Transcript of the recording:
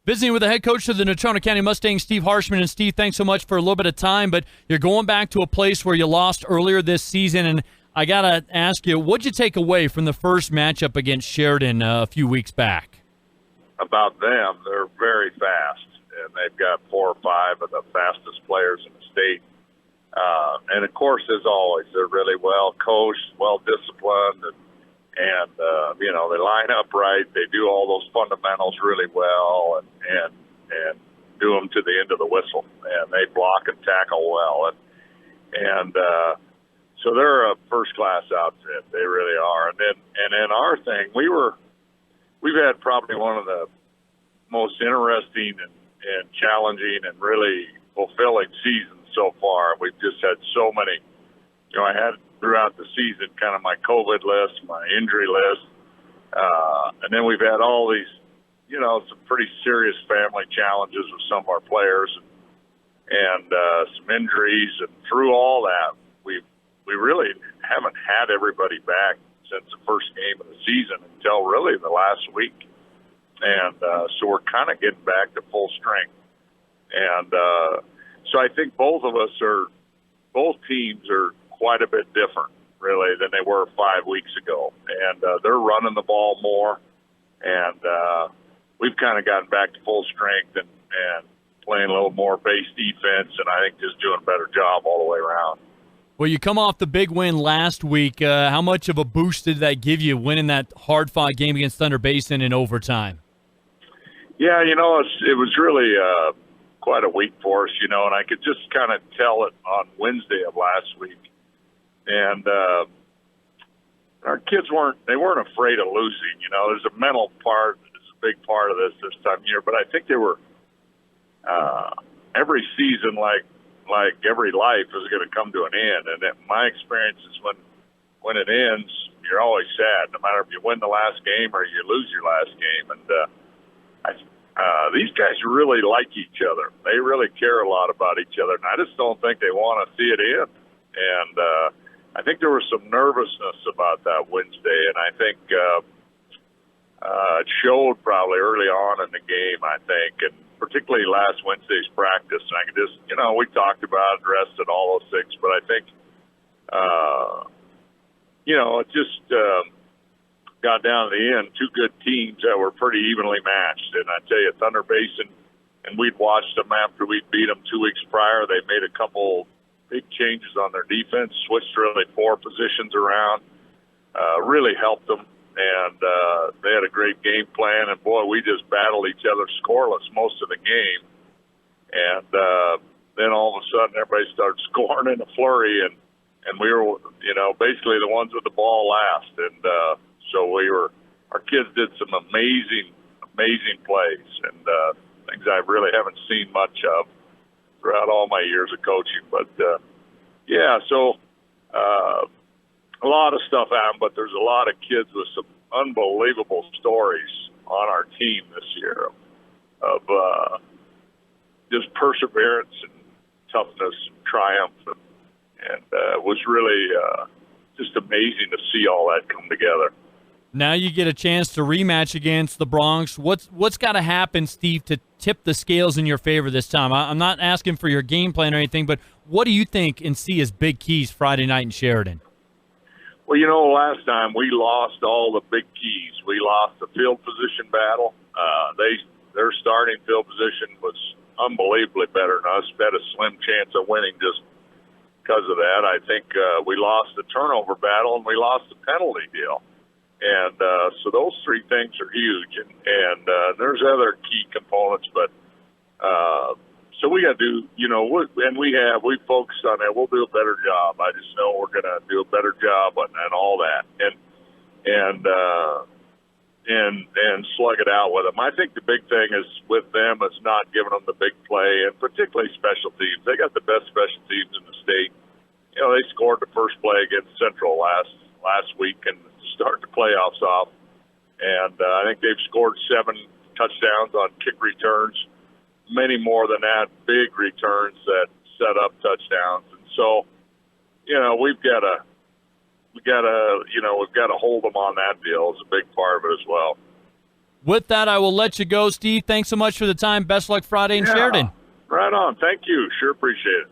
Visiting with the head coach of the Natrona County Mustangs, Steve Harshman. And Steve, thanks so much for a little bit of time, but you're going back to a place where you lost earlier this season, and I got to ask you, what'd you take away from the first matchup against Sheridan a few weeks back? About them, they're very fast, and they've got 4 or 5 of the fastest players in the state. And, of course, as always, they're really well coached, well disciplined, and they line up right. They do all those fundamentals really well and do them to the end of the whistle. And they block and tackle well. And so they're a first-class outfit. They really are. And then our thing, we've had probably one of the most interesting and challenging and really fulfilling seasons so far. We've just had so many. I had throughout the season kind of my COVID list, my injury list, and then we've had all these, some pretty serious family challenges with some of our players and some injuries. And through all that, we really haven't had everybody back since the first game of the season until really the last week. And so we're kind of getting back to full strength. And so I think both teams are quite a bit different, really, than they were 5 weeks ago. And they're running the ball more. And we've kind of gotten back to full strength and playing a little more base defense, and I think just doing a better job all the way around. Well, you come off the big win last week. How much of a boost did that give you winning that hard-fought game against Thunder Basin in overtime? Yeah, it was really quite a week for us, and I could just kind of tell it on Wednesday of last week. And our kids weren't afraid of losing. There's a mental part that's a big part of this time of year. But I think they were every season, like every life, is going to come to an end. And my experience is when it ends, you're always sad, no matter if you win the last game or you lose your last game. And these guys really like each other. They really care a lot about each other. And I just don't think they want to see it end. And I think there was some nervousness about that Wednesday, and I think it showed probably early on in the game, I think, and particularly last Wednesday's practice. And I could just, we talked about it, rest and all those things, but I think, it just got down to the end, 2 good teams that were pretty evenly matched. And I tell you, Thunder Basin, and we'd watched them after we'd beat them 2 weeks prior. They made a couple big changes on their defense, switched really 4 positions around, really helped them. And they had a great game plan. And, boy, we just battled each other scoreless most of the game. And then all of a sudden everybody started scoring in a flurry. And we were, basically the ones with the ball last. And so our kids did some amazing plays and things I really haven't seen much of throughout all my years of coaching. But, so a lot of stuff happened, but there's a lot of kids with some unbelievable stories on our team this year of just perseverance and toughness and triumph. And it was really just amazing to see all that come together. Now you get a chance to rematch against the Bronx. What's got to happen, Steve, to tip the scales in your favor this time? I'm not asking for your game plan or anything, but what do you think and see as big keys Friday night in Sheridan? Well, last time we lost all the big keys. We lost the field position battle. Their starting field position was unbelievably better than us. Had a slim chance of winning just because of that. I think we lost the turnover battle and we lost the penalty deal. And so those 3 things are huge. And there's other key components, but so we got to do, we focused on that. We'll do a better job. I just know we're going to do a better job and all that. And slug it out with them. I think the big thing is with them is not giving them the big play, and particularly special teams. They got the best special teams in the state. They scored the first play against Central last week and started the playoffs off. And I think they've scored 7 touchdowns on kick returns, many more than that, big returns that set up touchdowns. And so, we've got to hold them on that deal is a big part of it as well. With that, I will let you go, Steve. Thanks so much for the time. Best luck Friday in Sheridan. Right on. Thank you. Sure appreciate it.